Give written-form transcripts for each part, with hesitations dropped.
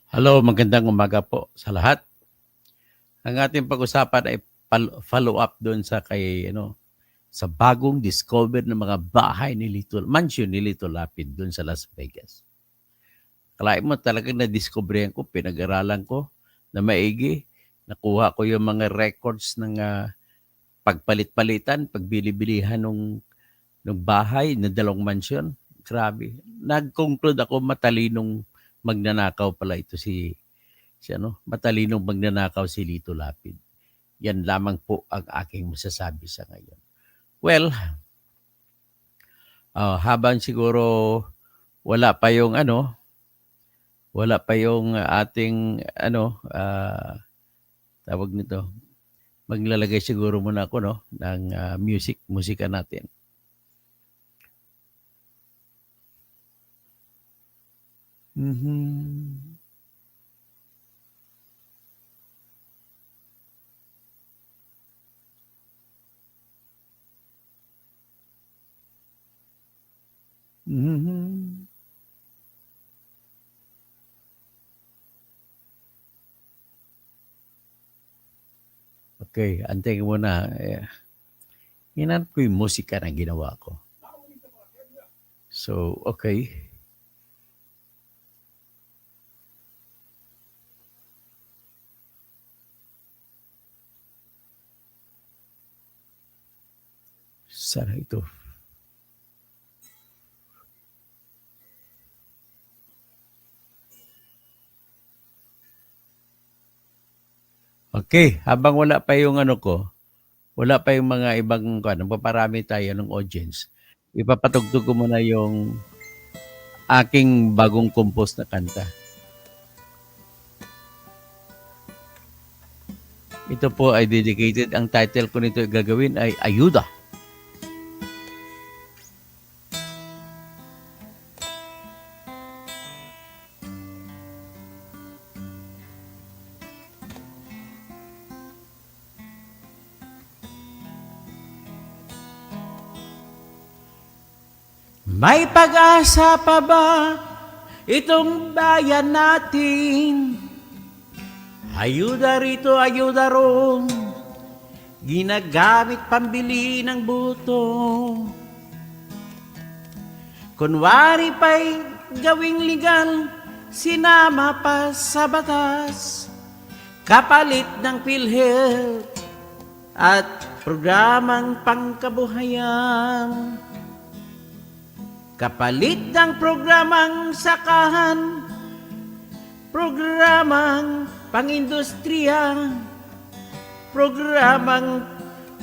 Hello, magandang umaga po sa lahat. Ang ating pag-usapan ay follow up doon sa sa bagong discover ng mga bahay ni mansion ni Lito Lapid doon sa Las Vegas. Kalain mo talagang na-discoveryan ko, pinag-aralan ko na maigi. Nakuha ko yung mga records ng pagpalit-palitan, pagbili-bilihan ng bahay na dalawang mansion. Grabe. Nag-conclude ako matalinong magnanakaw pala ito matalinong magnanakaw si Lito Lapid. Yan lamang po ang aking masasabi sa ngayon. Well, habang siguro wala pa yung ating tawag nito, maglalagay siguro muna ako ng musika natin. Mm-hmm. Mm-hmm. Okay, antayin mo na. Hinanap ko yung musika na ginawa ko. So, okay. Sana ito. Okay, habang wala pa yung wala pa yung mga ibang paparami tayo ng audience. Ipapatugtog ko muna yung aking bagong compose na kanta. Ito po ay dedicated. Ang title ko nito gagawin ay Ayuda. May pag-asa pa ba itong bayan natin? Ayuda rito, ayuda ron, ginagamit pambili ng buto. Kunwari pa'y gawing legal, sinama pa sa batas, kapalit ng PhilHealth at programang pangkabuhayan. Kapalit ng programang sakahan, programang pangindustriya, programang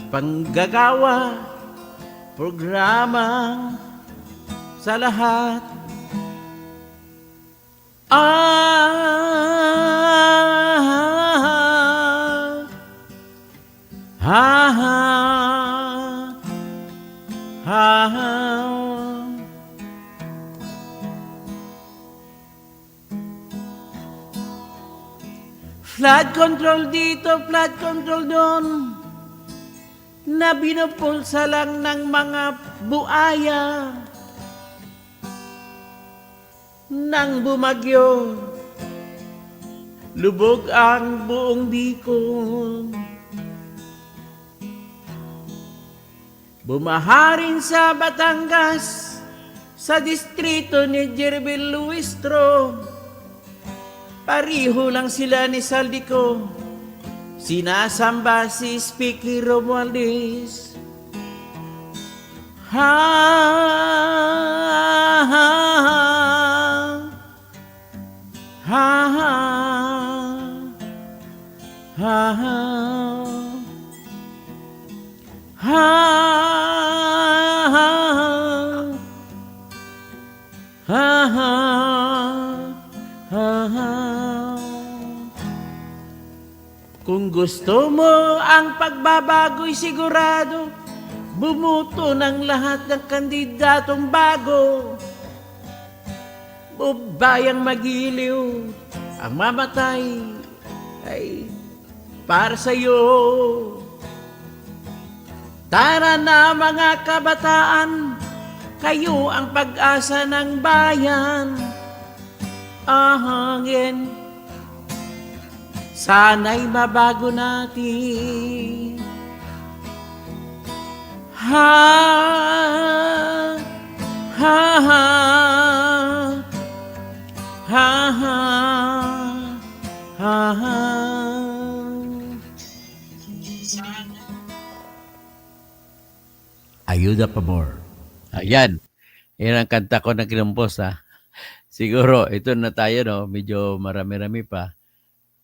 panggagawa, programang sa lahat. Flood control dito, flood control doon, na binupulsa lang ng mga buaya. Nang bumagyo, lubog ang buong Bicol. Bumaha rin sa Batangas, sa distrito ni Jerbil Luistro. Pariho lang sila ni Saldico, sinasamba si Speaker Romualdez. Kung gusto mo ang pagbabago'y sigurado, bumuto ng lahat ng kandidatong bago. Bayang magiliw, ang mamatay ay para sa'yo. Tara na mga kabataan, kayo ang pag-asa ng bayan. Ahangin Sana'y mabago natin. Ha, ha, ha, ha, ha, ha, ha. Ayuda pa more. Ayan. Yan ang kanta ko na kinumpos, ha. Siguro, ito na tayo, no? Medyo marami-rami pa.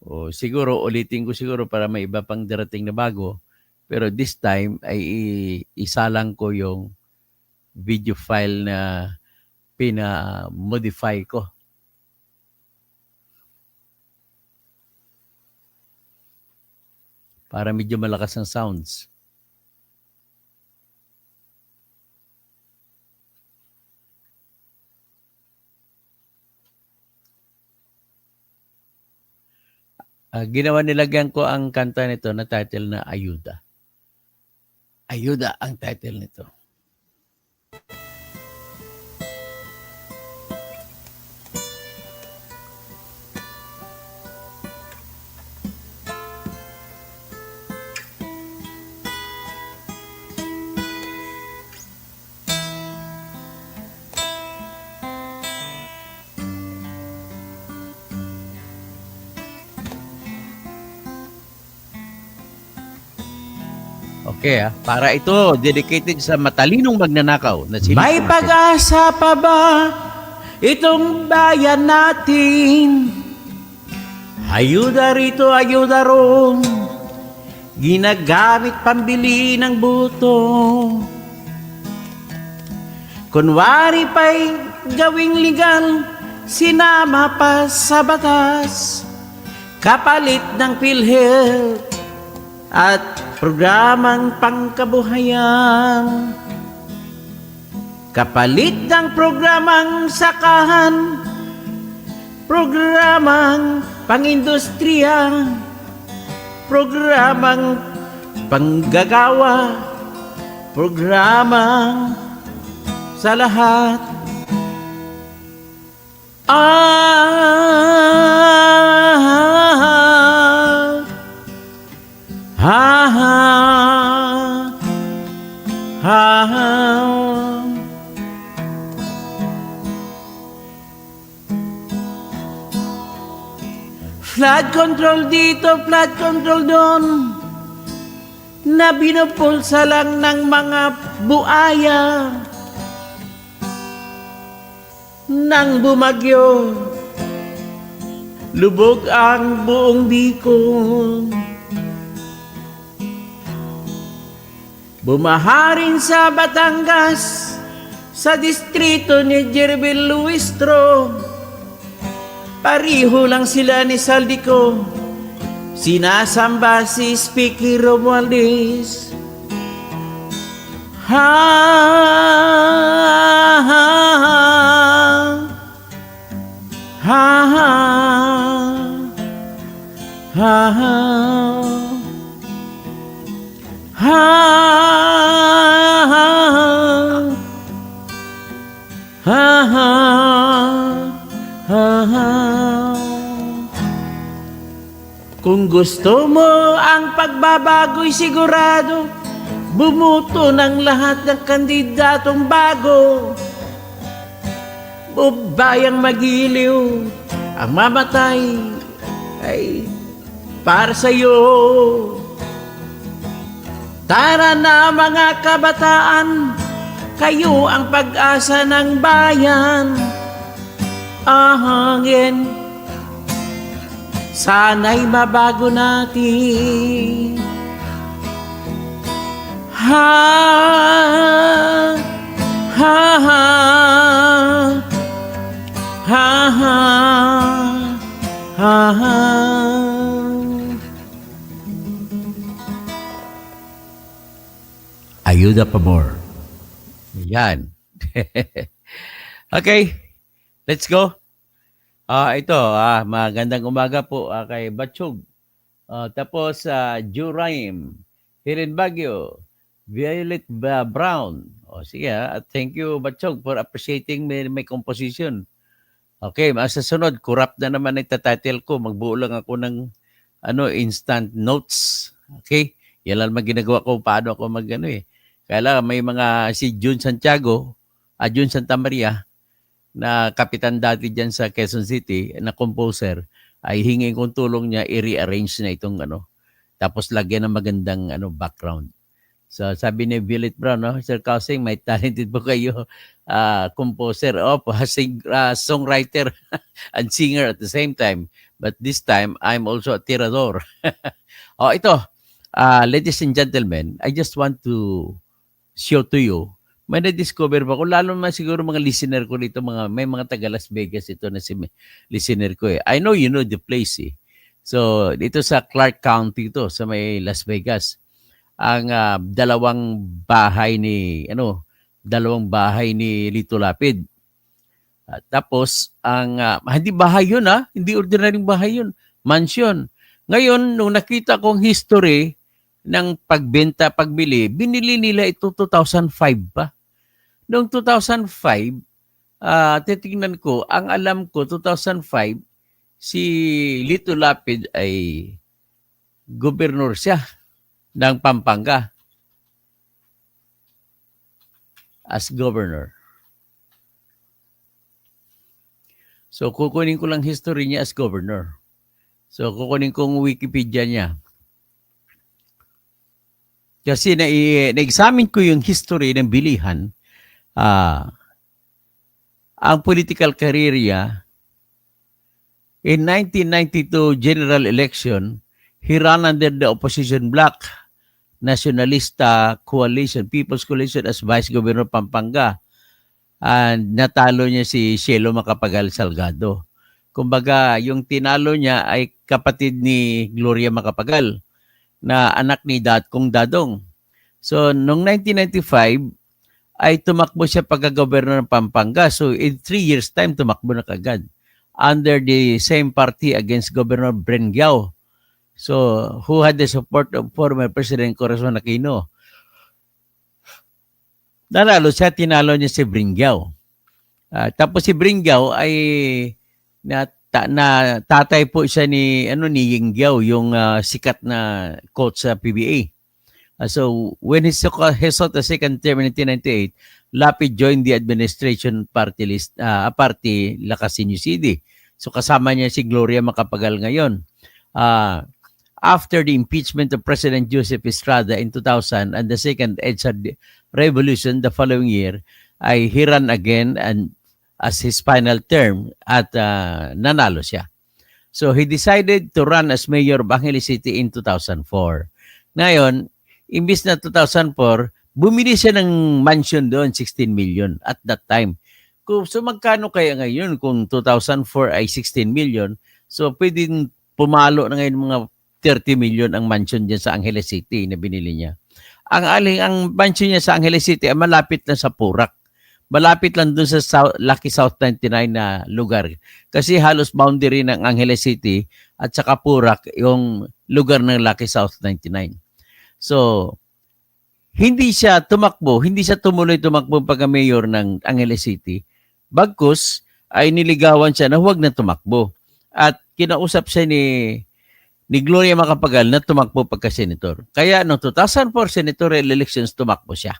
O, siguro, ulitin ko siguro para may iba pang darating na bago. Pero this time, ay isalang ko yung video file na pina-modify ko. Para medyo malakas ang sounds. Ginawa nilagyan ko ang kanta nito na title na Ayuda. Ayuda ang title nito. Okay, para ito dedicated sa matalinong magnanakaw na si May pag-asa pa ba itong bayan natin? Ayuda rito, ayuda ron, ginagamit pambili ng buto. Kunwari pa'y gawing legal, sinama pa sa batas, kapalit ng PhilHealth at programang pangkabuhayan. Kapalit ng programang sakahan, programang pangindustriya, programang panggagawa, programang sa lahat. Ha ha ha ha. Flood control dito, flood control doon, na binupulsa lang ng mga buaya. Nang bumagyo, lubog ang buong Bicol. Bumaha rin sa Batangas, sa distrito ni Jerbil Luistro. Pariho lang sila ni Saldico, sinasamba si Speaker Romualdez. Ha ha ha ha ha ha ha ha ha ha ha. Kung gusto mo ang pagbabago'y sigurado, bumuto ng lahat ng kandidatong bago. Bayang magiliw, ang mamatay ay para sa'yo. Tara na mga kabataan, kayo ang pag-asa ng bayan. Ahangin, sana'y mabago natin. Ha ha ha ha ha ha ha. Ayuda pa more. Yan. Okay, let's go. Ito, magandang umaga po kay Batchog. Tapos, Juraim, Hirin Baguio, Violet Brown. Sige, thank you, Batchog, for appreciating my composition. Okay, sa sunod, corrupt na naman ang title ko. Magbuo lang ako ng instant notes. Okay? Yan lang naman ginagawa ko paano ako Kaya may mga si Jun Santiago, Jun Santa Maria, na kapitan dati dyan sa Quezon City, na composer, ay hingin kong tulong niya i-rearrange na itong tapos lagyan ng magandang background. So sabi ni Violet Brown, Sir Kausing, may talented po kayo, composer, songwriter and singer at the same time. But this time, I'm also a tirador. Ito, ladies and gentlemen, I just want to show to you, may na-discover ba ko, lalo naman siguro mga listener ko dito, may mga taga Las Vegas ito na si listener ko I know you know the place So, dito sa Clark County ito, sa may Las Vegas, ang dalawang bahay ni Lito Lapid. Tapos, hindi bahay yun hindi ordinaryong bahay yun, mansion. Ngayon, nung nakita kong history ng pagbenta, pagbili, binili nila ito 2005 pa. Noong 2005, titingnan ko, ang alam ko, 2005, si Lito Lapid ay gobernur siya ng Pampanga as governor. So, kukunin ko lang history niya as governor. So, kukunin kong Wikipedia niya. Kasi na-examine ko yung history ng bilihan. Ang political career niya, in 1992 general election, he ran under the opposition bloc, Nacionalista Coalition, People's Coalition as Vice Governor Pampanga. And natalo niya si Cielo Macapagal Salgado. Kumbaga, yung tinalo niya ay kapatid ni Gloria Macapagal, na anak ni Kong Dadong. So, noong 1995, ay tumakbo siya pagka-governor ng Pampanga. So, in 3 years' time, tumakbo na kagad under the same party against Governor Brengyao. So, who had the support of former President Corazon Aquino. Nanalo siya, tinalo niya si Brengyao. Tapos si Brengyao ay tatay po siya ni Ying Giao, yung sikat na coach sa PBA. So when he sought the second term in 1998, Lapid joined the administration party Lakas Sinusidi. So kasama niya si Gloria Macapagal ngayon. After the impeachment of President Joseph Estrada in 2000 and the second EDSA revolution the following year, he ran again and as his final term at nanalo siya. So he decided to run as mayor of Angeles City in 2004. Ngayon, imbis na 2004, bumili siya ng mansion doon, 16 million at that time. So magkano kaya ngayon kung 2004 ay 16 million? So pwedeng pumalo na ngayon mga 30 million ang mansion dyan sa Angeles City na binili niya. Ang mansion niya sa Angeles City ay malapit lang sa Purak. Malapit lang dun sa Lucky South 99 na lugar. Kasi halos boundary ng Angeles City at saka Purak yung lugar ng Lucky South 99. So, hindi siya tumuloy tumakbo pagka-mayor ng Angeles City. Bagkus ay niligawan siya na huwag na tumakbo. At kinausap siya ni Gloria Macapagal na tumakbo pagka-senator. Kaya noong 2004 senatorial elections, tumakbo siya.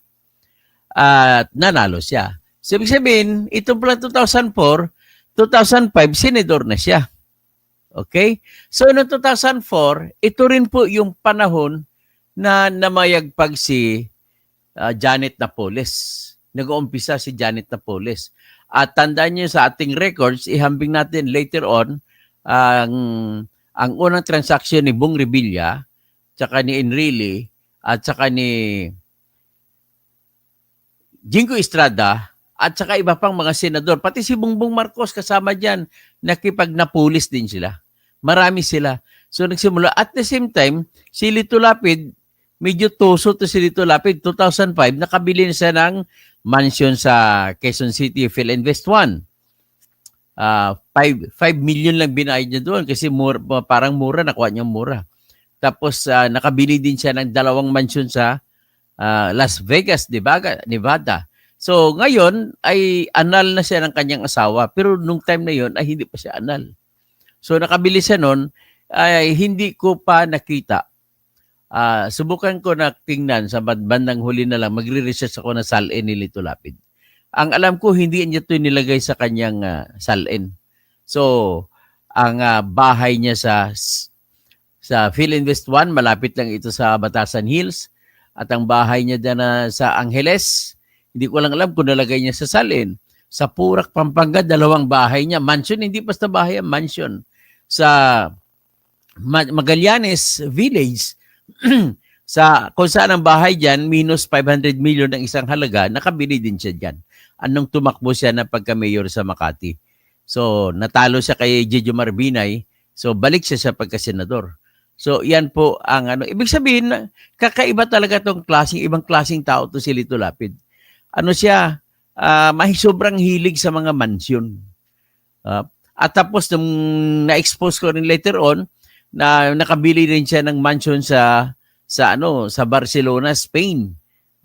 At nanalo siya. So, ibig sabihin, ito pala 2004, 2005, senador na siya. Okay? So, noong 2004, ito rin po yung panahon na namayagpag si Janet Napoles. Nag-uumpisa si Janet Napoles. At tandaan niyo sa ating records, ihambing natin later on, ang unang transaction ni Bong Revilla, tsaka ni Enrile, at tsaka ni Jingo Estrada, at saka iba pang mga senador. Pati si Bongbong Marcos kasama dyan, nakipag-Napoles din sila. Marami sila. So nagsimula. At the same time, si Lito Lapid, medyo tuso to si Lito Lapid, 2005, nakabili na siya ng mansion sa Quezon City, PhilInvest 1. 5 million lang binayad niya doon kasi parang mura, nakuha niya mura. Tapos nakabili din siya ng 2 mansion sa Las Vegas, Nevada. So ngayon ay anal na siya ng kanyang asawa pero nung time na yon ay hindi pa siya anal. So nakabili siya noon ay hindi ko pa nakita. Subukan ko na tingnan sa bandang huli na lang, magre-research ako ng salin ni Lito Lapid. Ang alam ko, hindi niya ito nilagay sa kanyang salin. So, ang bahay niya sa PhilInvest 1, malapit lang ito sa Batasan Hills. At ang bahay niya dyan sa Angeles, hindi ko lang alam kung nalagay niya sa salin. Sa Purak, Pampanga, 2 bahay niya. Mansion, hindi basta bahay, mansion. Sa Magallanes Village, kung saan ang bahay dyan, minus 500 million ang isang halaga, nakabili din siya dyan. Anong tumakbo siya na pagka-mayor sa Makati. So, natalo siya kay Jejo Marbinay. So, balik siya sa pagka-senador. So, yan po ang ano. Ibig sabihin, kakaiba talaga itong ibang klaseng tao to si Lito Lapid. Ano siya, sobrang hilig sa mga mansyon. At tapos, nung na-expose ko rin later on, na nakabili rin siya ng mansion sa Barcelona, Spain.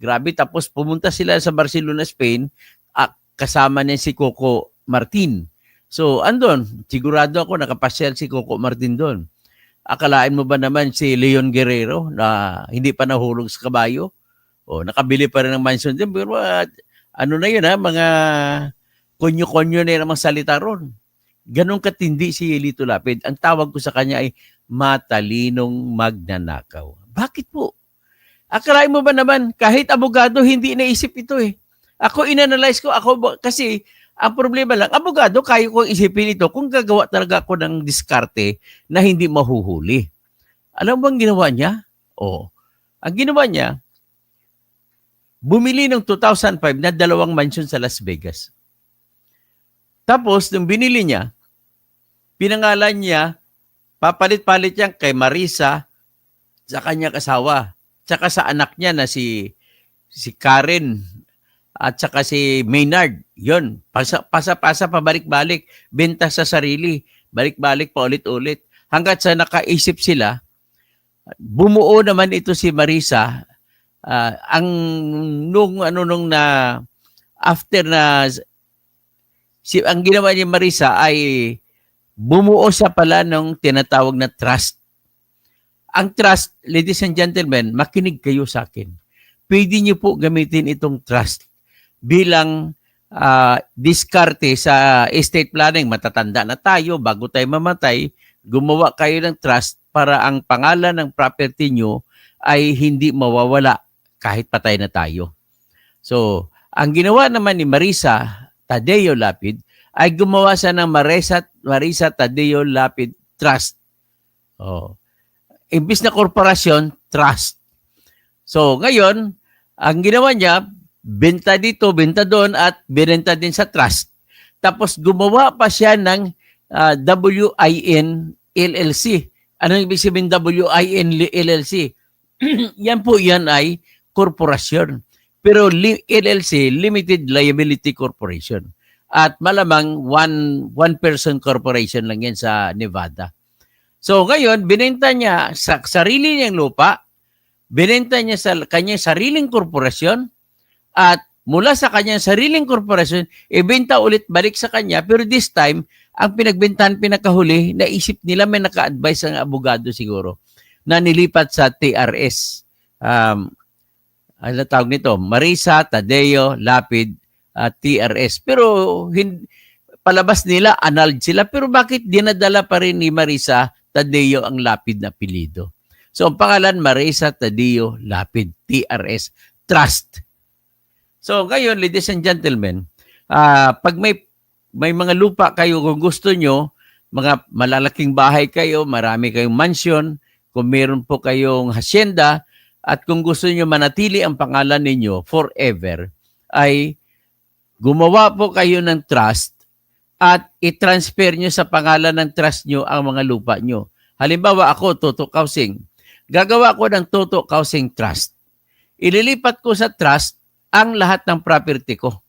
Grabe, tapos pumunta sila sa Barcelona, Spain, kasama niya si Coco Martin. So, andon, sigurado ako nakapasyal si Coco Martin doon. Akalain mo ba naman si Leon Guerrero na hindi pa nahulog sa kabayo? O, nakabili pa rin ng mansion din. Pero ano na yun mga konyo-konyo na yun ang mga salita ron. Ganon katindi si Lito Lapid. Ang tawag ko sa kanya ay matalinong magnanakaw. Bakit po? Akalain mo ba naman, kahit abogado, hindi naisip ito eh. Ako, inanalyze ko, kasi ang problema lang, abogado, kaya ko isipin ito kung gagawa talaga ako ng diskarte na hindi mahuhuli. Alam mo bang ginawa niya? Ang ginawa niya, bumili ng 2005 na 2 mansion sa Las Vegas. Tapos, nung binili niya, pinangalan niya, papalit-palit yan kay Marisa sa kanyang asawa, tsaka sa anak niya na si Karen at saka si Maynard. Yun, pasa-pasa, pabalik-balik, benta sa sarili, balik-balik pa ulit-ulit. Hanggat sa nakaisip sila, bumuo naman ito si Marisa, after na, ang ginawa ni Marisa ay bumuo siya pala ng tinatawag na trust. Ang trust, ladies and gentlemen, makinig kayo sa akin. Pwede niyo po gamitin itong trust bilang diskarte sa estate planning. Matatanda na tayo, bago tayo mamatay, gumawa kayo ng trust para ang pangalan ng property niyo ay hindi mawawala kahit patay na tayo. So, ang ginawa naman ni Marisa Tadeo Lapid ay gumawa siya ng Marisa Tadeo Lapid Trust. Imbis na korporasyon, trust. So, ngayon, ang ginawa niya, benta dito, benta doon, at binenta din sa trust. Tapos, gumawa pa siya ng WIN LLC. Anong ibig sabihin WIN LLC? Yan ay korporasyon. Pero LLC, Limited Liability Corporation. At malamang one-person corporation lang yan sa Nevada. So ngayon, binenta niya sa sarili niyang lupa, binenta niya sa kanyang sariling korporasyon, at mula sa kanyang sariling korporasyon, ibenta ulit balik sa kanya. Pero this time, ang pinagbentahan, pinakahuli, naisip nila, may naka-advise ang abogado siguro, na nilipat sa TRS. Ano tawag nito? Marisa Tadeo Lapid TRS. Pero palabas nila, annulled sila. Pero bakit dinadala pa rin ni Marisa Tadeo ang Lapid na apelyido? So, ang pangalan, Marisa Tadeo Lapid TRS Trust. So, ngayon, ladies and gentlemen, pag may mga lupa kayo, kung gusto nyo, mga malalaking bahay kayo, marami kayong mansion, kung meron po kayong hacienda, at kung gusto nyo manatili ang pangalan ninyo forever, ay gumawa po kayo ng trust at i-transfer nyo sa pangalan ng trust nyo ang mga lupa nyo. Halimbawa ako, Toto Kausing. Gagawa ko ng Toto Kausing Trust. Ililipat ko sa trust ang lahat ng property ko.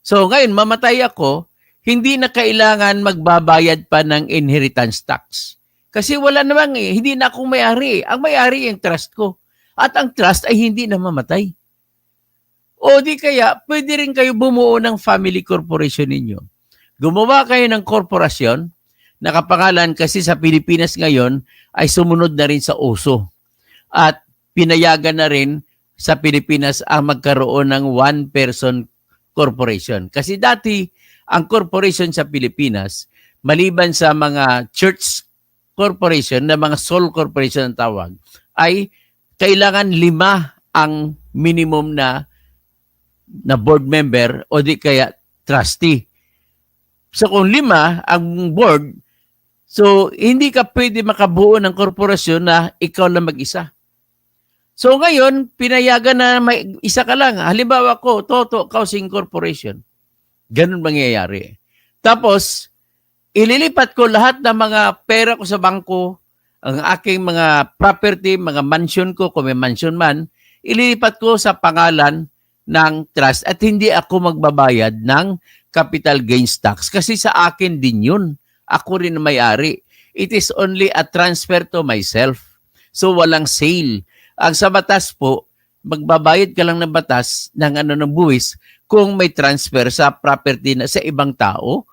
So ngayon, mamatay ako, hindi na kailangan magbabayad pa ng inheritance tax. Kasi wala namang hindi na akong may-ari. Ang may-ari yung trust ko. At ang trust ay hindi na mamatay. O di kaya, pwede rin kayo bumuo ng family corporation ninyo. Gumawa kayo ng korporasyon nakapangalan kasi sa Pilipinas ngayon ay sumunod na rin sa uso. At pinayagan na rin sa Pilipinas ang magkaroon ng one-person corporation. Kasi dati, ang corporation sa Pilipinas, maliban sa mga church corporation, na mga sole corporation ang tawag, ay kailangan 5 ang minimum na board member o di kaya trustee. So kung 5 ang board, so hindi ka pwede makabuo ng korporasyon na ikaw lang mag-isa. So ngayon, pinayagan na may isa ka lang. Halimbawa ko, Toto Housing Corporation. Ganun mangyayari. Tapos, ililipat ko lahat ng mga pera ko sa bangko, ang aking mga property, mga mansion ko, kung may mansion man, ililipat ko sa pangalan ng trust at hindi ako magbabayad ng capital gains tax kasi sa akin din yun. Ako rin may-ari. It is only a transfer to myself. So walang sale. Ang sa batas po, magbabayad ka lang ng batas ng ng buwis kung may transfer sa property na sa ibang tao.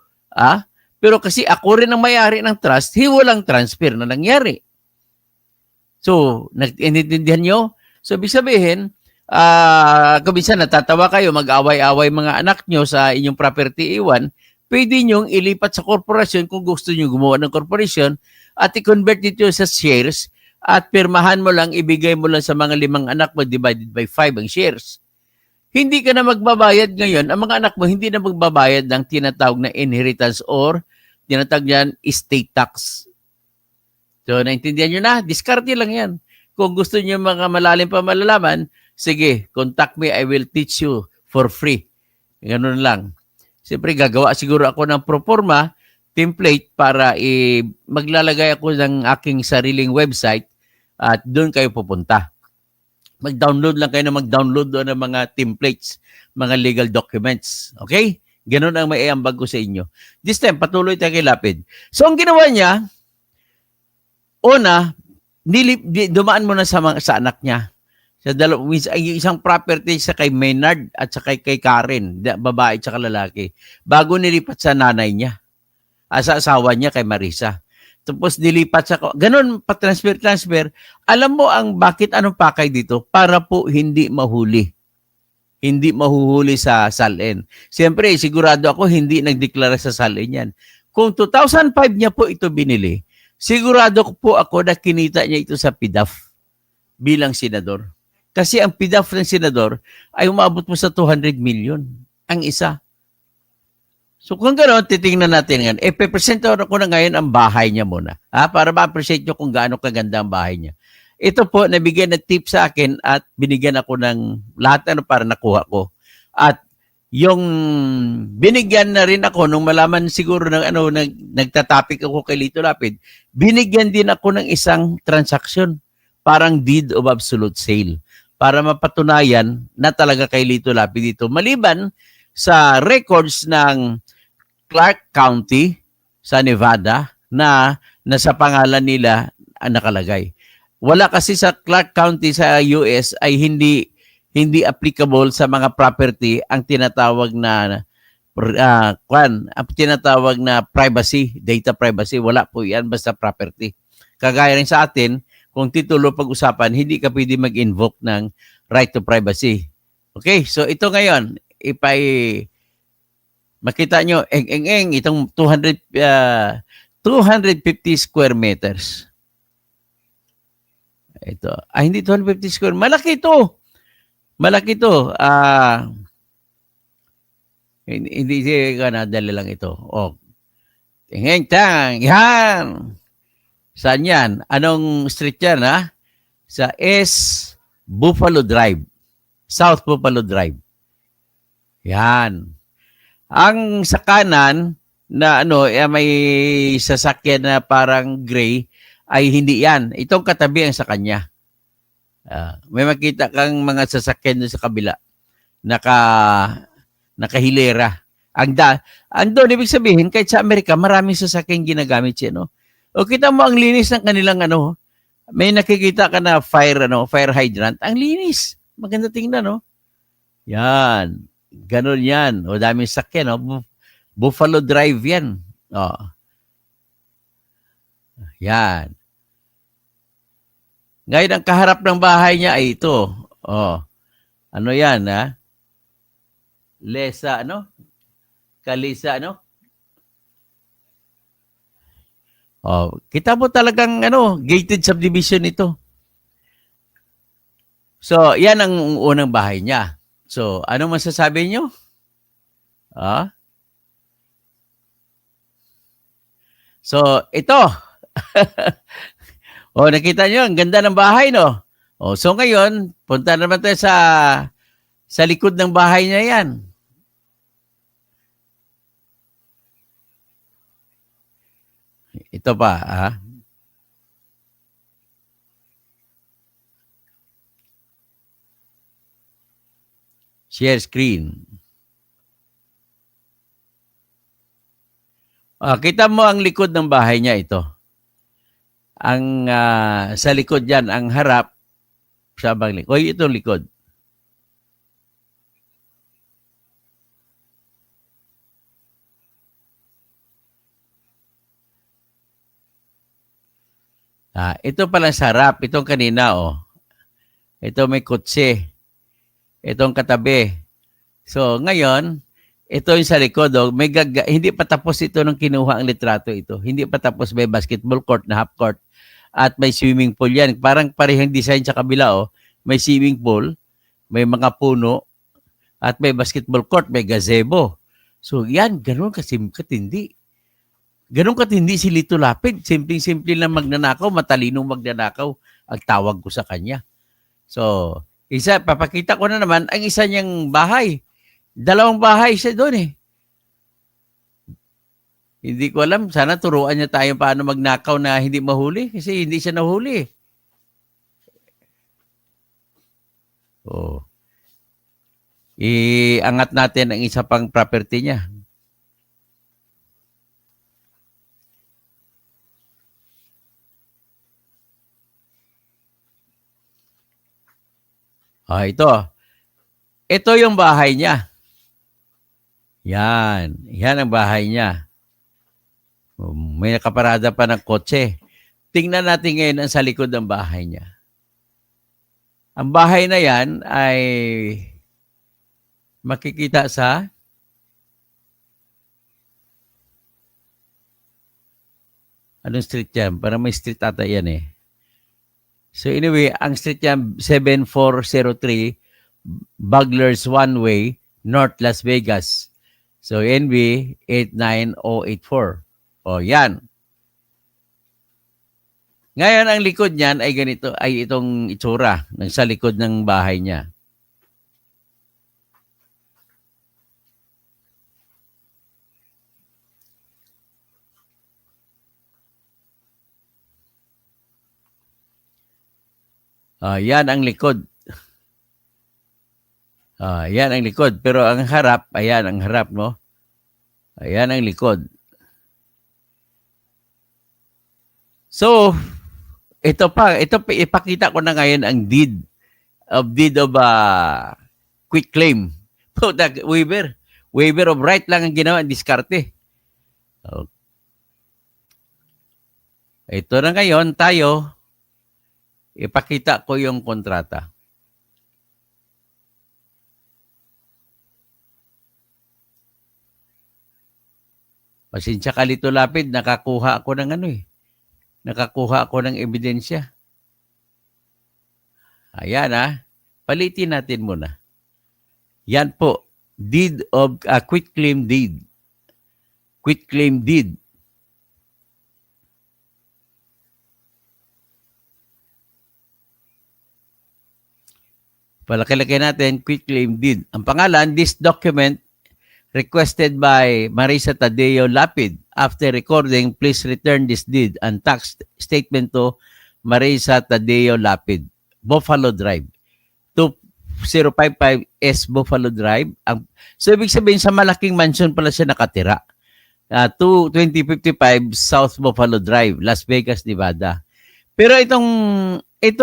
Pero kasi ako rin ang may-ari ng trust, walang transfer na nangyari. So, nag-inintindihan nyo? So, ibig sabihin, kung minsan natatawa kayo, mag-away-away mga anak nyo sa inyong property iwan, pwede nyong ilipat sa korporasyon kung gusto nyo gumawa ng korporasyon at i-convert ito sa shares at pirmahan mo lang, ibigay mo lang sa mga 5 anak mo, divided by 5 ang shares. Hindi ka na magbabayad ngayon, ang mga anak mo hindi na magbabayad ng tinatawag na inheritance or tinatawag yan estate tax. So, naintindihan nyo na? Diskarte lang yan. Kung gusto nyo mga malalim pa malalaman, sige, contact me, I will teach you for free. Ganun lang. Siyempre, gagawa siguro ako ng proforma template para maglalagay ako ng aking sariling website at doon kayo pupunta. Mag-download lang kayo na mag-download doon ng mga templates, mga legal documents. Okay? Ganun ang may iambag ko sa inyo. This time, patuloy tayo kay Lapid. So, ang ginawa niya, una, dumaan mo na sa anak niya. Sa isang property sa kay Maynard at sa kay Karen, babae at saka lalaki, bago nilipat sa nanay niya. Sa asawa niya kay Marisa. Tapos nilipat sa, ganun, pa-transfer. Alam mo ang bakit anong pakay dito? Para po hindi mahuli. Hindi mahuhuli sa SALN. Siyempre, sigurado ako hindi nagdeklara sa SALN yan. Kung 2005 niya po ito binili, sigurado po ako na kinita niya ito sa PDAF bilang senador. Kasi ang PDAF ng senador ay umabot mo sa 200 million ang isa. So kung gano'n, titingnan natin yan. Pe-present ako na ngayon ang bahay niya muna. Para ma-appreciate nyo kung gaano kaganda ang bahay niya. Ito po, nabigyan ng tip sa akin at binigyan ako ng lahat para nakuha ko. At yung binigyan na rin ako nung malaman siguro ng nagtatapik ako kay Lito Lapid, binigyan din ako ng isang transaction, parang deed of absolute sale, para mapatunayan na talaga kay Lito Lapid dito. Maliban sa records ng Clark County sa Nevada na nasa pangalan nila ang nakalagay. Wala kasi sa Clark County sa US ay hindi applicable sa mga property ang tinatawag na tinatawag na privacy, data privacy. Wala po yan basta property. Kagaya rin sa atin, kung titulo pag-usapan, hindi ka pwede mag-invoke ng right to privacy. Okay, so ito ngayon, makita nyo, itong 250 square meters. Ito. Hindi 250 square. Malaki ito. Malaki ito. Hindi ka nadala lang ito. Tang. Yan. Saan yan? Anong street yan, ha? Sa Buffalo Drive. South Buffalo Drive. Yan. Ang sa kanan na may sasakyan na parang gray ay hindi yan. Itong katabi ang sa kanya. May makita kang mga sasakyan doon sa kabila. Nakahilera. Andun, ibig sabihin, kahit sa Amerika, maraming sasakyan ginagamit siya, no? O kita mo ang linis ng kanilang may nakikita ka na fire hydrant. Ang linis. Maganda tingnan, no? Yan. Ganon yan. O daming sakyan. Buffalo Drive yan. Yan. Ngayon, ang kaharap ng bahay niya ay ito. Oh, ano yan, ha? Lesa, ano? Kalisa, ano? Oh, kita mo talagang, ano, gated subdivision ito. So, yan ang unang bahay niya. So, ano masasabi niyo? Ah? So, ito. Oh, nakita niyo, ang ganda ng bahay, no? Oh, so ngayon, punta naman tayo sa likod ng bahay niya yan. Ito pa, ah. Share screen. Ah, kita mo ang likod ng bahay niya ito. Ang sa likod yan, ang harap sa bang likod. Oy, ito likod. Ah, ito pala sa harap. Itong kanina, oh. Ito may kotse. Itong katabi. So, ngayon, ito yung sa likod. Oh. Hindi pa tapos ito nung kinuha ang litrato ito. Hindi pa tapos. May basketball court na half court. At may swimming pool yan. Parang parehong design sa kabila. Oh. May swimming pool. May mga puno. At may basketball court. May gazebo. So, yan. Ganun kasi katindi. Ganun katindi si Lito Lapid. Simpleng-simple lang magnanakaw. Matalinong magnanakaw. Ang tawag ko sa kanya. So, papakita ko na naman ang isa niyang bahay. Dalawang bahay siya doon eh. Hindi ko alam. Sana turuan niya tayo paano magnakaw na hindi mahuli. Kasi hindi siya nahuli. Oh. Iangat natin ang isa pang property niya. Ah, ito. Ito yung bahay niya. Yan. Yan ang bahay niya. May nakaparada pa ng kotse. Tingnan natin ngayon ang sa likod ng bahay niya. Ang bahay na yan ay makikita sa anong street yan? Parang may street ata yan eh. So anyway, ang street niya 7403 Buglers One Way, North Las Vegas. So NB 89084. O yan. Ngayon, ang likod niyan ay ganito, ay itong itsura ng sa likod ng bahay niya. Yan ang likod. Yan ang likod. Pero ang harap, ayan ang harap, no? Ayan ang likod. So, ito ipakita ko na ngayon ang deed of quick claim. Waiver of right lang ang ginawa, diskarte. So, ito na ngayon tayo, ipakita ko yung kontrata. Pasensya ka Lito Lapid, nakakuha ako ng ano eh. Nakakuha ako ng ebidensya. Ayan palitin natin muna. Yan po, deed of quit claim deed. Quit claim deed. Palaki-laki natin, quit claim deed. Ang pangalan, this document requested by Marisa Tadeo Lapid. After recording, please return this deed and tax statement to Marisa Tadeo Lapid, Buffalo Drive. 2055 S Buffalo Drive. So, ibig sabihin, sa malaking mansion pala siya nakatira. 2055 South Buffalo Drive, Las Vegas, Nevada. Pero ito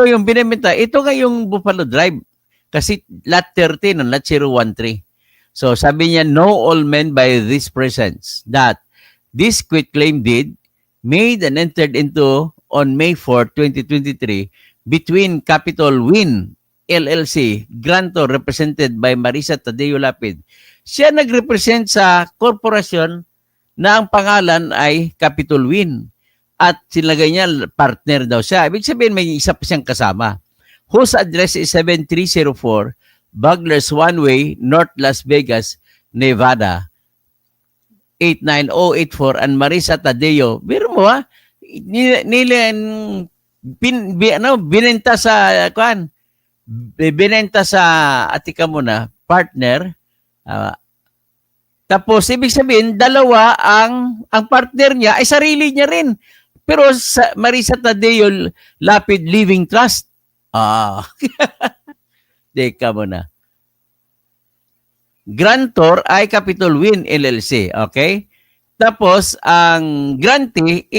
yung binibenta, ito nga yung Buffalo Drive. Kasi lot 13, lot 013. So sabi niya, know all men by this presence that this quit claim deed made and entered into on May 4, 2023 between Capital Win LLC, grantor represented by Marisa Tadeo Lapid. Siya nag-represent sa korporasyon na ang pangalan ay Capital Win at silagay niya partner daw siya. Ibig sabihin may isa pa siyang kasama. Whose address is 7304 Buglers One Way, North Las Vegas, Nevada, 89084. And Marisa Tadeo, biro mo ha, binenta sa binenta sa atika mo na partner. Tapos ibig sabihin dalawa ang partner niya ay sarili niya rin. Pero sa Marisa Tadeo Lapid Living Trust. Teka mo na. Grantor ay Capital Win LLC, okay? Tapos ang grantee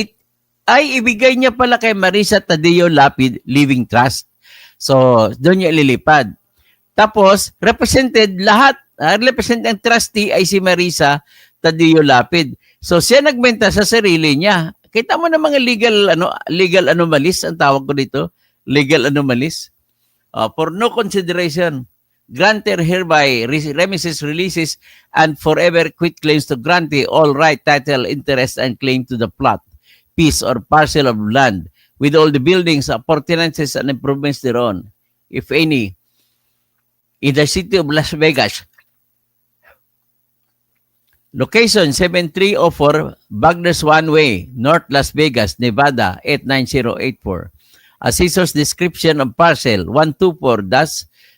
ay ibigay niya pala kay Marisa Tadeo Lapid Living Trust. So, doon niya ililipad. Tapos, represented lahat. Represent ang trustee ay si Marisa Tadeo Lapid. So, siya nagbenta sa sarili niya. Kita mo na mga legal anomalies, ang tawag ko dito. Legal anomalies. For no consideration, grantor hereby remises, releases, and forever quit claims to grantee all right, title, interest, and claim to the plot, piece, or parcel of land, with all the buildings, appurtenances, and improvements thereon, if any, in the city of Las Vegas. Location, 7304 Buglers One Way, North Las Vegas, Nevada, 89084. Assessor's description of parcel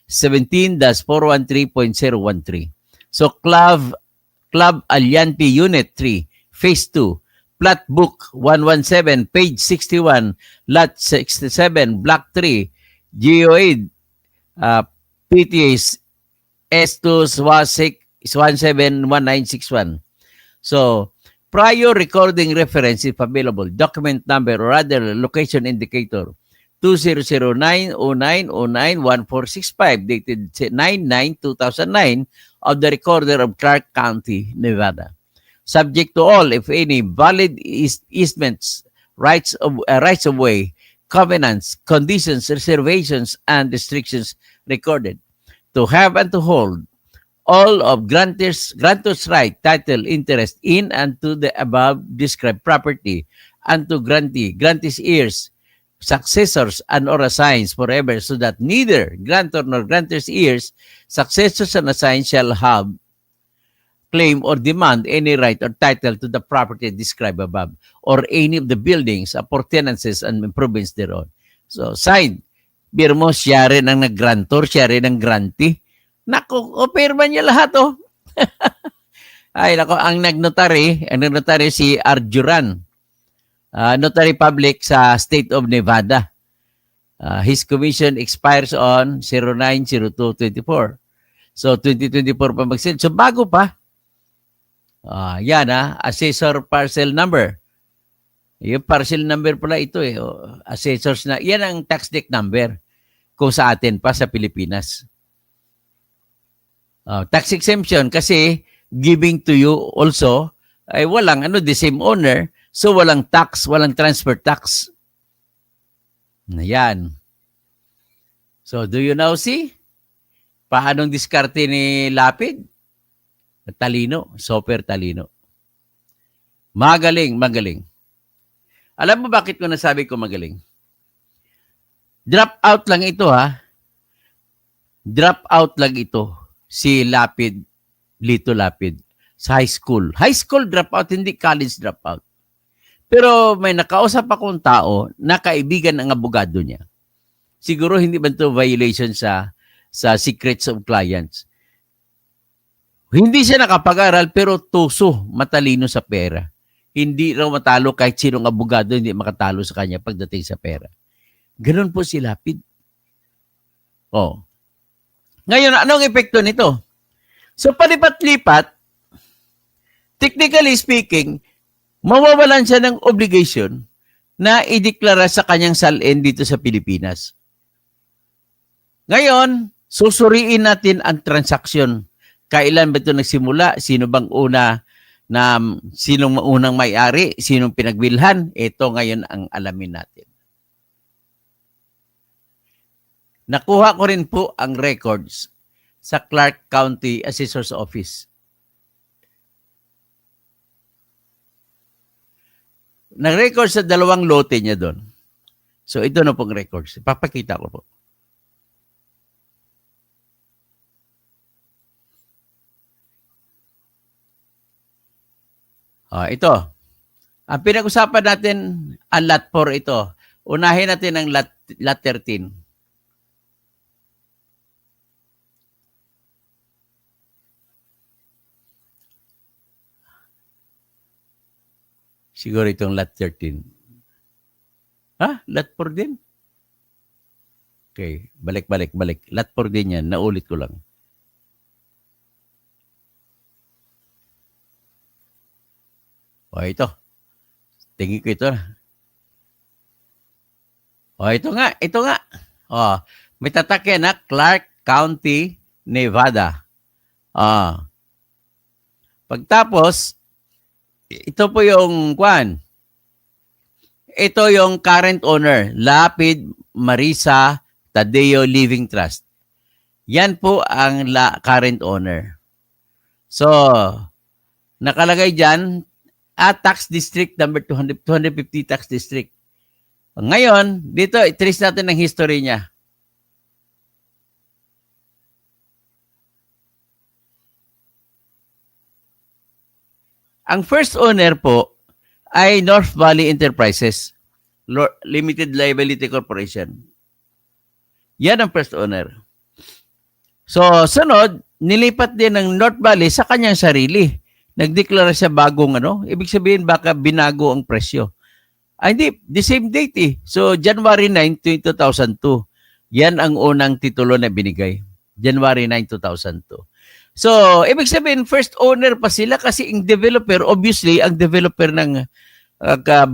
124-17-413.013. So, Club Aliante Unit 3, Phase 2, Plat Book 117, page 61, Lot 67, Block 3, GeoAid, PTAs S2171961. So, prior recording reference if available, document number or other location indicator, 2009-09-09-1465, dated 9/9/2009 of the recorder of Clark County, Nevada. Subject to all, if any, valid easements, rights of way, covenants, conditions, reservations, and restrictions recorded. To have and to hold all of grantors' right, title, interest in and to the above described property, and to grantees' heirs, successors, and or assigns forever, so that neither grantor nor grantor's heirs, successors, and assigns shall have, claim, or demand any right or title to the property described above, or any of the buildings, appurtenances, and improvements thereon. So, signed. Biro mo, siya rin ang nag-grantor, siya rin ang grantee. Naku, opirma niya lahat, oh. Ay, naku, ang nag-notary si Arjuran. Notary Public sa State of Nevada. His commission expires on 09/02/24. So, 2024 pa mag-send. So, bago pa. Yan, assessor parcel number. Yung parcel number pala ito eh. Assessors na. Yan ang tax deck number kung sa atin pa sa Pilipinas. Tax exemption kasi giving to you also ay walang the same owner. So, walang tax, walang transfer tax. Ayan. So, do you now see? Paanong diskarte ni Lapid? Talino, super talino. Magaling, magaling. Alam mo bakit ko nasabi ko magaling? Drop out lang ito, ha? Drop out lang ito si Lapid, Lito Lapid, sa high school. High school drop out, hindi college drop out. Pero may nakausap akong tao na kaibigan ng abogado niya. Siguro hindi ba ito violation sa secrets of clients. Hindi siya nakapag-aral pero tuso, matalino sa pera. Hindi raw matalo kahit sinong abogado, hindi makatalo sa kanya pagdating sa pera. Ganun po si Lapid. Ngayon, anong epekto nito? So, palipat-lipat, technically speaking, mawawalan siya ng obligation na ideklara sa kanyang salin dito sa Pilipinas. Ngayon, susuriin natin ang transaksyon. Kailan ba ito nagsimula? Sino bang una na sinong unang may-ari, sinong pinagbilhan, ito ngayon ang alamin natin. Nakuha ko rin po ang records sa Clark County Assessor's Office. Nag-record sa 2 lote niya doon. So ito na pong records. Papakita ko po. Ito. Ang pinag-usapan natin, ang lot 4 ito. Unahin natin ang lot 13. Siguro itong lot 13. Lot 4 din? Okay, balik. Lot 4 din yan. Naulit ko lang. Ito. Tingin ko ito. Ito nga. May tatak yan na Clark County, Nevada. Pagtapos, ito po yung ito yung current owner, Lapid Marisa Tadeo Living Trust. Yan po ang current owner. So, nakalagay dyan, tax district number 250 tax district. Ngayon, dito, i-trace natin ang history niya. Ang first owner po ay North Valley Enterprises Limited Liability Corporation. Yan ang first owner. So, sunod, nilipat din ng North Valley sa kanyang sarili. Nagdeklara siya bagong ibig sabihin baka binago ang presyo. Hindi, the same date eh. So, January 9, 2002. Yan ang unang titulo na binigay. January 9, 2002. So, ibig sabihin, first owner pa sila kasi ang developer, obviously, ang developer ng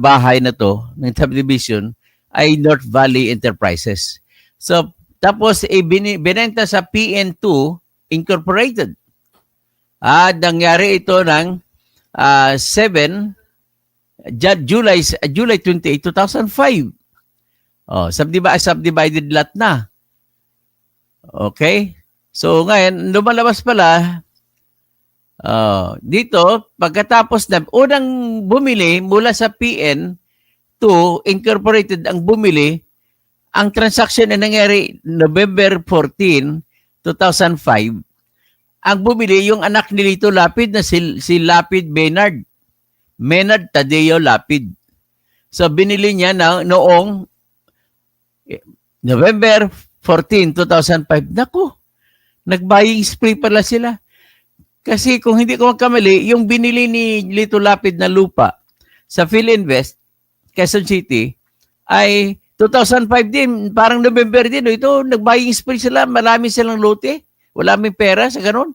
bahay na to, ng subdivision, ay North Valley Enterprises. So, tapos, binenta sa PN2 Incorporated. Nangyari ito ng July 28, 2005. Subdivided lot na. Okay? So ngayon, lumalabas pala dito, pagkatapos na unang bumili mula sa PN2 Incorporated ang bumili, ang transaction na nangyari November 14, 2005, ang bumili yung anak ni Lito Lapid na si Lapid Maynard Tadeo Lapid. So binili niya noong November 14, 2005. Naku, nag-buying spree pala sila. Kasi kung hindi ko magkamali, yung binili ni Lito Lapid na lupa sa PhilInvest, Quezon City, ay 2005 din, parang November din. Ito, nag-buying spree sila, marami silang lote. Wala may pera sa ganun.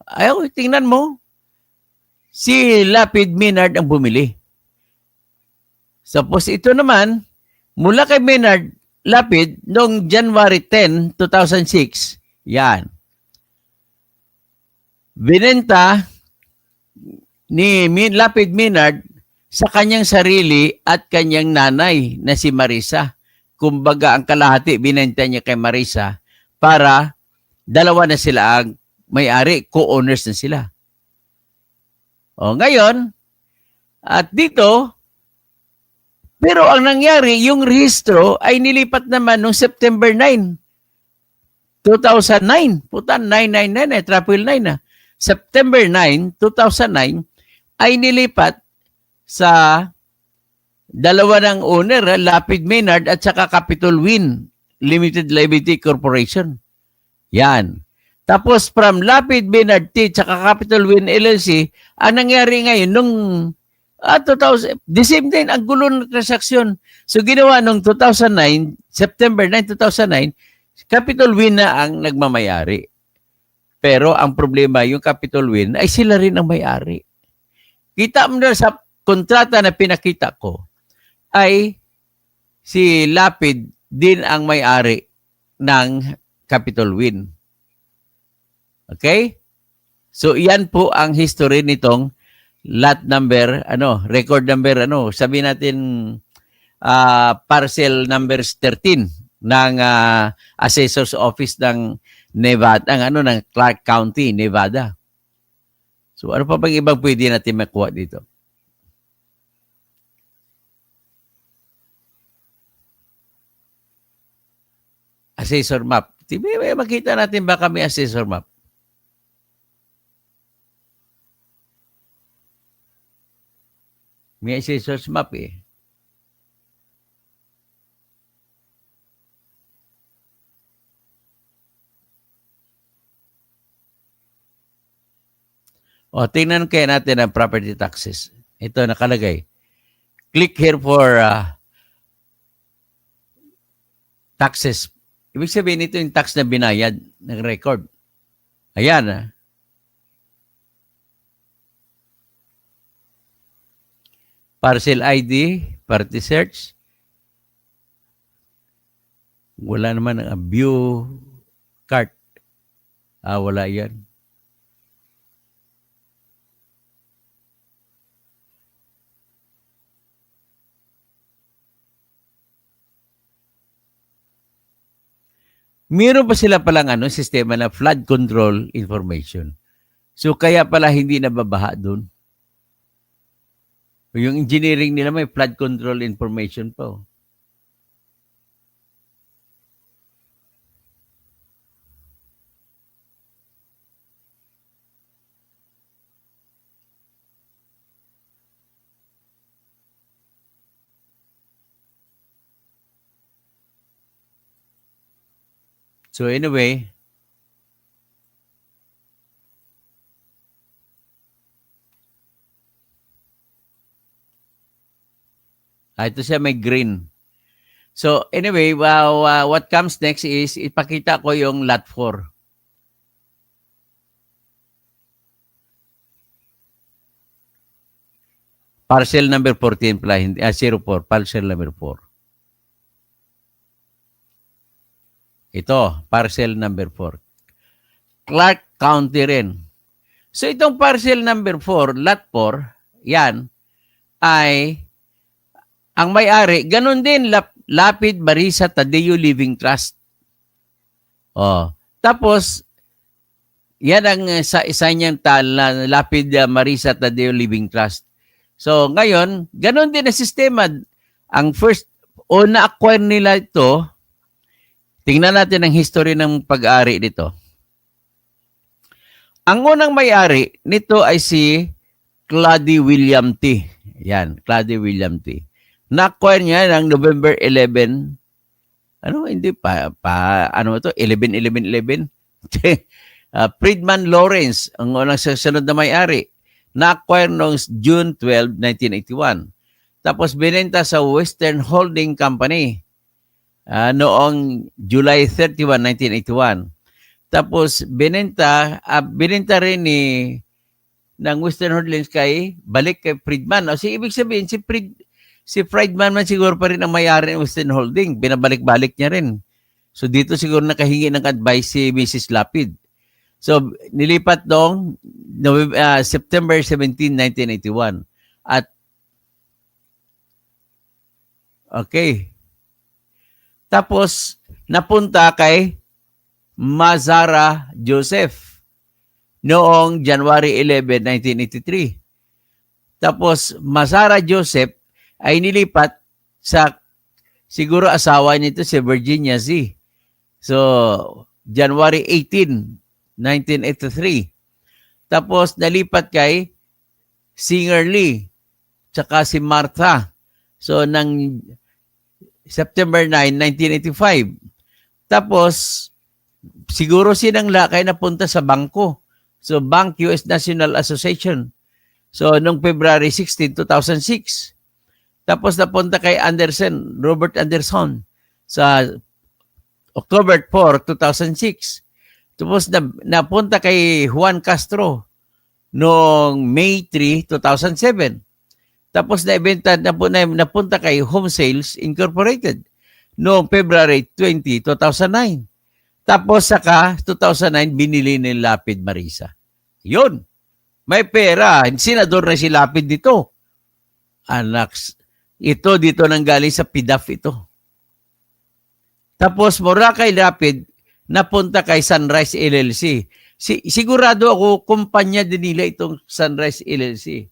Ayaw, tingnan mo. Si Lapid Maynard ang bumili. Tapos ito naman, mula kay Maynard Lapid, noong January 10, 2006, yan. Binenta ni Lapid Maynard sa kanyang sarili at kanyang nanay na si Marisa. Kumbaga, ang kalahati, binenta niya kay Marisa para dalawa na sila ang may-ari, co-owners na sila. Ngayon, at dito, pero ang nangyari, yung rehistro ay nilipat naman noong September 9, 2009. Puta, 999 triple 9 na. September 9, 2009, ay nilipat sa dalawa ng owner, Lapid Maynard at saka Capitol Wind Limited Liability Corporation. Yan. Tapos from Lapid Maynard T saka Capitol Wind LLC, ang nangyari ngayon nung 2000, the same din, ang gulo ng transaksyon. So ginawa nung 2009, September 9, 2009, Capitol Wind na ang nagmamayari. Pero ang problema, yung Capitol Wind ay sila rin ang may-ari. Kita mo na sa kontrata na pinakita ko, ay si Lapid din ang may-ari ng Capitol Wind. Okay? So, iyan po ang history nitong lot number, record number, sabihin natin parcel numbers 13 ng Assessor's Office ng Nevada, ng Clark County, Nevada. So ano pa bang ibang pwede natin makuha dito? Assessor map. May makita natin baka may assessor map. May assessor's map eh. O, tingnan kaya natin ang property taxes. Ito nakalagay. Click here for taxes. Ibig sabihin ito yung tax na binayad ng record. Ayan. Parcel ID, party search. Wala naman ang view cart. Wala yan. Meron pa sila palang sistema na flood control information. So kaya pala hindi nababaha doon. Yung engineering nila may flood control information pa. So anyway, ito siya may green. So anyway, what comes next is ipakita ko yung lot 4. Parcel number 14 pala, 04, parcel number 4. Ito, parcel number 4. Clark County rin. So itong parcel number 4, lot 4, yan, ay ang may-ari, ganun din, Lapid Marisa Tadeo Living Trust. Tapos, yan ang isa niyang Lapid Marisa Tadeo Living Trust. So ngayon, ganun din ang sistema. Ang first, na-acquire nila ito, tingnan natin ang history ng pag-ari nito. Ang unang may-ari nito ay si Claude William T. Yan, Claude William T. Na-acquire niya ng November 11. Hindi pa 11-11-11. Friedman Lawrence, ang unang susunod na may-ari. Na-acquire noong June 12, 1981. Tapos binenta sa Western Holding Company noong July 31, 1981. Tapos binenta rin ng Western Holdings balik kay Friedman. Ibig sabihin si Friedman man siguro pa rin ang may-ari ng Western Holding. Binabalik-balik niya rin. So dito siguro nakahingi ng advice si Mrs. Lapid. So nilipat noong September 17, 1981. At okay. Tapos napunta kay Mazara Joseph noong January 11, 1983. Tapos Mazara Joseph ay nilipat sa siguro asawa nito si Virginia Z. So January 18, 1983. Tapos nalipat kay Singer Lee tsaka si Martha. So ng September 9, 1985. Tapos siguro silang lakay napunta sa bangko. So Bank US National Association. So noong February 16, 2006. Tapos napunta kay Robert Anderson sa October 4, 2006. Tapos napunta kay Juan Castro noong May 3, 2007. Tapos napunta kay Home Sales Incorporated noong February 20, 2009. Tapos saka 2009 binili ni Lapid Marisa. Yun. May pera. Senador na si Lapid dito. Anak, ito dito nang galing sa PDAF ito. Tapos mura kay Lapid, napunta kay Sunrise LLC. Sigurado ako, kumpanya din nila itong Sunrise LLC.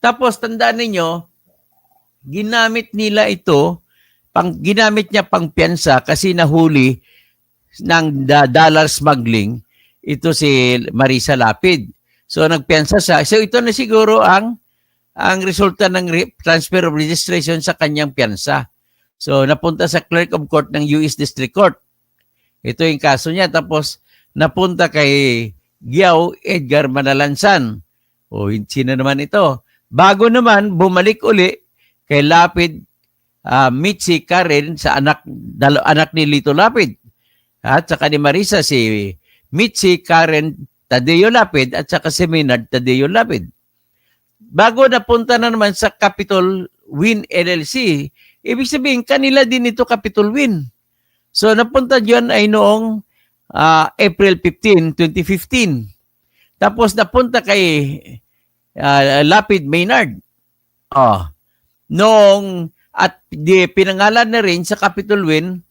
Tapos tandaan ninyo, ginamit nila ito, ginamit niya pang piyansa kasi nahuli ng dollar smuggling, ito si Marisa Lapid. So nagpiyansa siya. So ito na siguro ang resulta ng transfer of registration sa kanyang piyansa. So napunta sa clerk of court ng US District Court. Ito yung kaso niya. Tapos napunta kay Giao Edgar Manalansan. O sino naman ito? Bago naman bumalik uli kay Lapid, Mitzi Karen sa anak ni Lito Lapid. At saka ni Marisa si Mitzi Karen Tadeo Lapid at saka si Maynard Tadeo Lapid. Bago napunta na naman sa Capitol Win LLC, ibig sabihin kanila din ito Capitol Win. So napunta diyan ay noong April 15, 2015. Tapos napunta kay Lapid Maynard. Noong at pinangalan na rin sa Capitol Win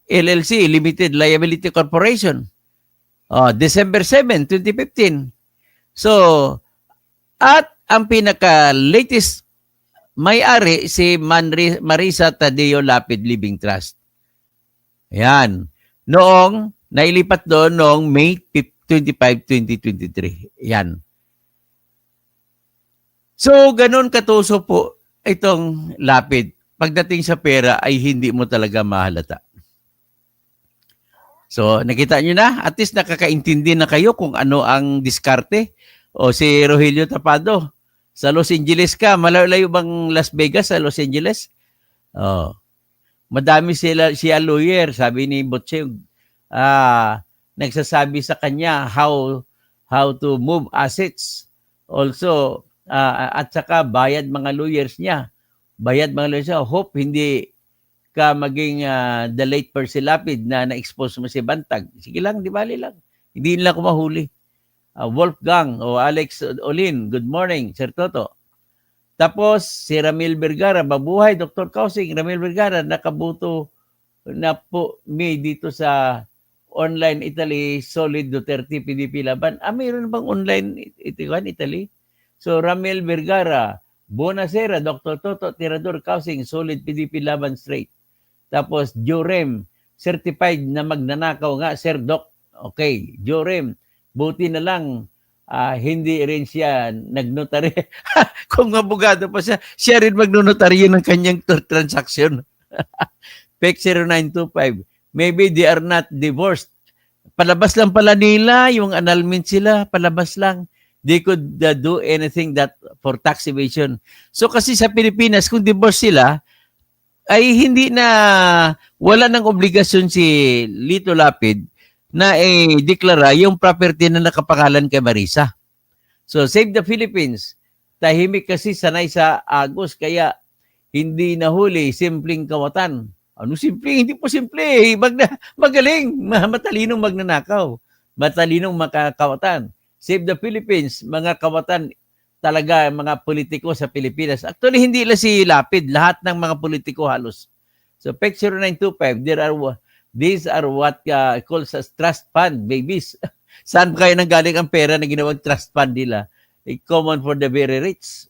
LLC, Limited Liability Corporation. December 7, 2015. So, at ang pinaka-latest may-ari si Marisa Tadeo Lapid Living Trust. Ayan. Noong, nailipat doon noong May 25, 2023. Ayan. So, ganun katuso po itong Lapid. Pagdating sa pera ay hindi mo talaga mahalata. So, nakita nyo na? At least nakakaintindi na kayo kung ano ang diskarte. O si Rogelio Tapado, sa Los Angeles ka. Malayo bang Las Vegas sa Los Angeles? Madami siya lawyer, sabi ni Botcheg. Nagsasabi sa kanya how to move assets. Also, at saka bayad mga lawyers niya. Bayad mga lawyers niya. Hope hindi ka maging the late Percy Lapid na na-expose mo si Bantag. Sige lang, di bali lang. Hindi nila ko mahuli. Wolfgang o Alex Olin, good morning, Sir Toto. Tapos, si Ramil Vergara, mabuhay, Dr. Kausing. Ramil Vergara, nakabuto na po may dito sa online Italy, Solid Duterte PDP Laban. Mayroon bang online Italy? So, Ramil Vergara, Buonasera, Dr. Toto, Tirador Kausing, Solid PDP Laban Straight. Tapos, Jorem, certified na magnanakaw nga, Sir Doc. Okay, Jorem, buti na lang, hindi rin siya nagnotary. Kung abogado pa siya rin magnotaryo ng kanyang transaction. PEC 0925, maybe they are not divorced. Palabas lang pala nila, yung annulment sila, palabas lang. They could do anything that for tax evasion. So kasi sa Pilipinas, kung divorce sila, ay hindi na, wala ng obligasyon si Lito Lapid na deklara yung property na nakapangalan kay Marisa. So, Save the Philippines. Tahimik kasi sanay sa Agos, kaya hindi nahuli, simpleng kawatan. Ano simple? Hindi po simple. Magaling. Matalinong magnanakaw. Matalinong makakawatan. Save the Philippines. Mga kawatan talaga, mga politiko sa Pilipinas. Actually, hindi lang si Lapid. Lahat ng mga politiko halos. So, PEC 0925, these are what calls as trust fund, babies. Saan kayo nanggaling ang pera na ginawang trust fund nila? Common for the very rich.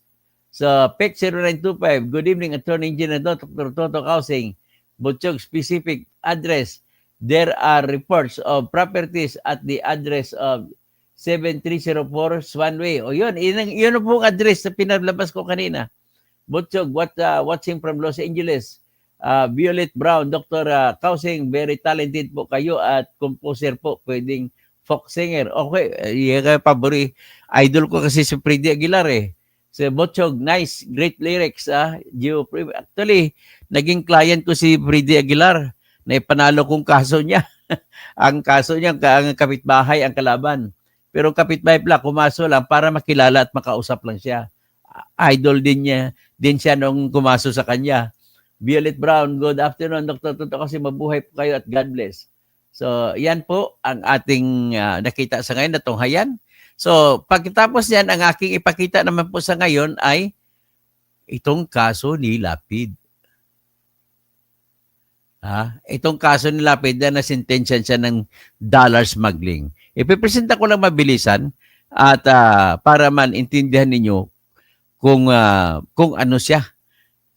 So, PEC 0925, good evening, Attorney Engineer Dr. Toto Kausing. Butchog, specific address. There are reports of properties at the address of 7304 Swanway. O yun na pong address na pinalabas ko kanina. Butchog, watching from Los Angeles. Violet Brown, Dr. Kausing, very talented po kayo at composer po, pwedeng folk singer. Okay, pabori. Idol ko kasi si Freddy Aguilar Si Butchog, nice, great lyrics. Actually, naging client ko si Freddy Aguilar. Naipanalo kong kaso niya. Ang kaso niya, ang kapitbahay, ang kalaban. Pero kapitbahay pala, kumaso lang para makilala at makausap lang siya. Idol din siya nung kumaso sa kanya. Violet Brown, good afternoon, Dr. Toto, kasi mabuhay po kayo at God bless. So, yan po ang ating nakita sa ngayon na tunghayan. So, pagkatapos yan, ang aking ipakita naman po sa ngayon ay itong kaso ni Lapid. Itong kaso ni Lapid na nasintensyan siya ng dollar smuggling. Ipipresenta ko lang mabilisan at para man intindihan ninyo kung ano siya.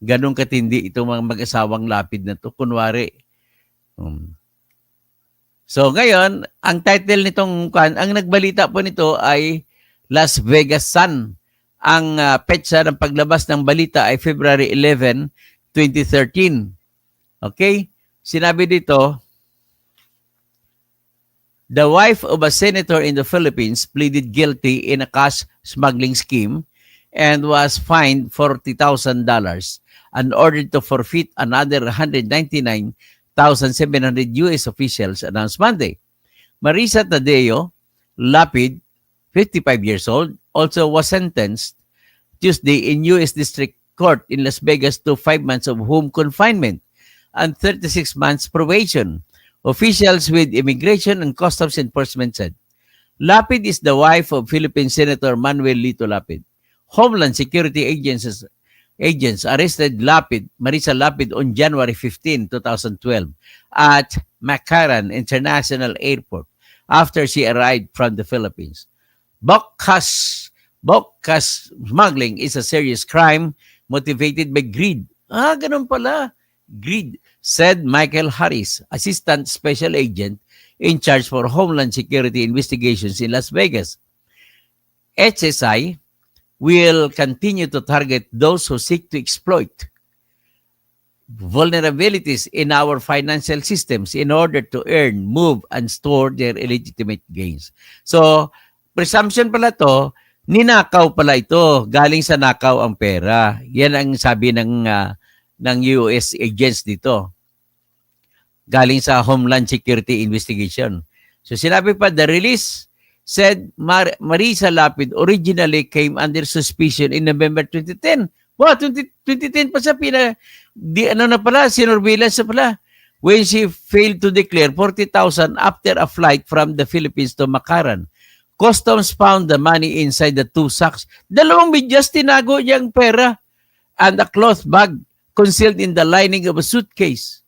Ganong katindi itong mga mag-asawang Lapid na to. Kunwari, so ngayon, ang title nitong, ang nagbalita po nito ay Las Vegas Sun. Ang petsa ng paglabas ng balita ay February 11, 2013. Okay? Sinabi dito, the wife of a senator in the Philippines pleaded guilty in a cash smuggling scheme and was fined $40,000 and ordered to forfeit another 199,700 U.S. officials announced Monday. Marisa Tadeo Lapid, 55 years old, also was sentenced Tuesday in U.S. District Court in Las Vegas to 5 months of home confinement and 36 months probation, officials with Immigration and Customs Enforcement said. Lapid is the wife of Philippine Senator Manuel Lito Lapid. Homeland Security agents arrested Marisa Lapid on January 15, 2012 at McCarran International Airport after she arrived from the Philippines. Bokkas smuggling is a serious crime motivated by greed. Ganun pala. Greed, said Michael Harris, Assistant Special Agent in charge for Homeland Security Investigations in Las Vegas. HSI will continue to target those who seek to exploit vulnerabilities in our financial systems in order to earn, move, and store their illegitimate gains. So, presumption pala to, ninakaw pala ito. Galing sa nakaw ang pera. Yan ang sabi ng US agents dito. Galing sa Homeland Security Investigation. So, sinabi pa, the release said Marisa Lapid originally came under suspicion in November 2010. Wow, 2010 pa siya surveillance na pala. When she failed to declare 40,000 after a flight from the Philippines to McCarran. Customs found the money inside the 2 sacks. 2 medyas tinago niyang pera and a cloth bag concealed in the lining of a suitcase.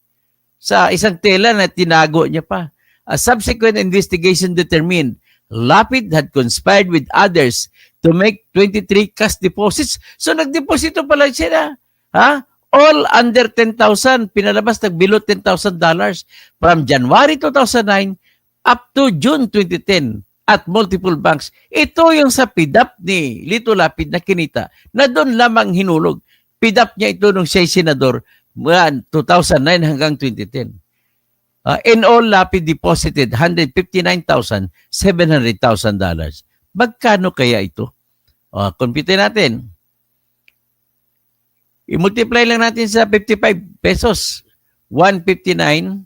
Sa isang tela na tinago niya pa. A subsequent investigation determined Lapid had conspired with others to make 23 cash deposits. So nagdeposito pala sila. All under 10,000. Pinalabas below $10,000 from January 2009 up to June 2010 at multiple banks. Ito yung sa PIDAP ni Lito Lapid na kinita na doon lamang hinulog. PIDAP niya ito nung siya senador mula 2009 hanggang 2010. In all, Lapid deposited $159,700,000. Magkano kaya ito? Compute natin. I-multiply lang natin sa 55 pesos. 159,000.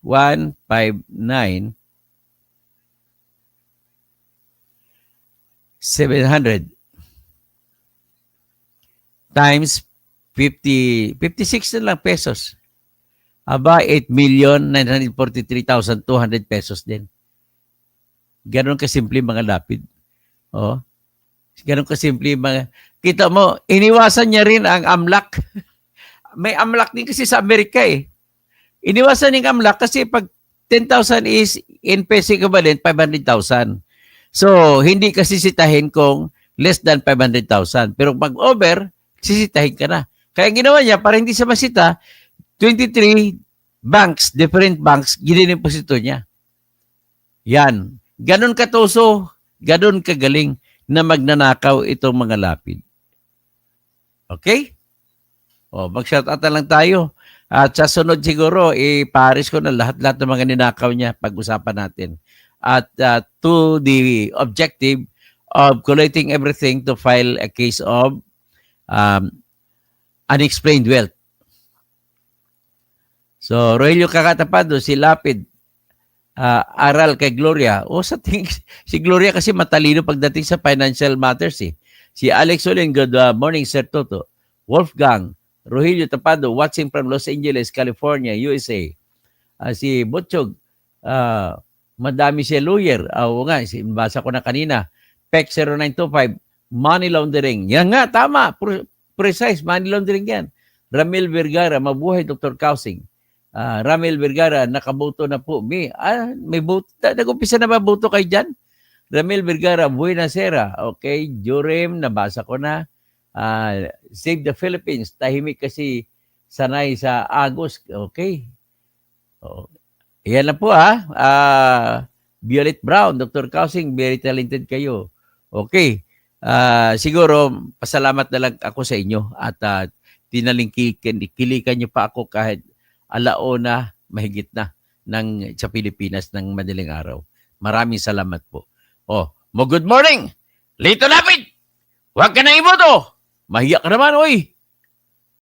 159,700 times 56 na lang pesos. 8,943,200 pesos din. Ganon kasimple mga Lapid. Ganon kasimple mga... Kita mo, iniwasan niya rin ang AMLAC. May AMLAC din kasi sa Amerika eh. Iniwasan niya ang AMLAC kasi pag 10,000 is in peso equivalent, 500,000. So, hindi kasi sisitahin kung less than 500,000. Pero pag over, sisitahin ka na. Kaya ginawa niya, para hindi siya masita, 23 banks, different banks, gininiposito niya. Yan. Ganon katuso, ganon kagaling na magnanakaw itong mga Lapid. Okay? Mag-shoutout na lang tayo. At sa sunod siguro, iparis ko na lahat-lahat ng mga ninakaw niya, pag-usapan natin. At to the objective of collating everything to file a case of unexplained wealth. So, Rogelio Kakatapado, si Lapid, aral kay Gloria. Sa tingin, si Gloria kasi matalino pagdating sa financial matters eh. Si Alex Olin, good morning, Sir Toto. Wolfgang, Rogelio Tapado, watching from Los Angeles, California, USA. Si Butchog, madami siya lawyer. Oo nga, basa ko na kanina. PEC 0925, money laundering. Yan nga, tama. Precise, money laundering yan. Ramil Vergara, mabuhay Dr. Kausing. Ramil Vergara, nakaboto na po. May boto. Nag-umpisa na ba boto kayo dyan? Ramil Vergara, Buenasera. Okay, Jurem, nabasa ko na. Save the Philippines. Tahimik kasi sanay sa Agos. Okay. Yan lang po Violet Brown, Dr. Kausing, very talented kayo. Okay. Siguro, pasalamat na lang ako sa inyo at kilikan niyo pa ako kahit alauna, mahigit na sa Pilipinas ng madaling araw. Maraming salamat po. Good morning! Lito Lapid! Huwag ka na iboto! Mahiya ka naman, oy!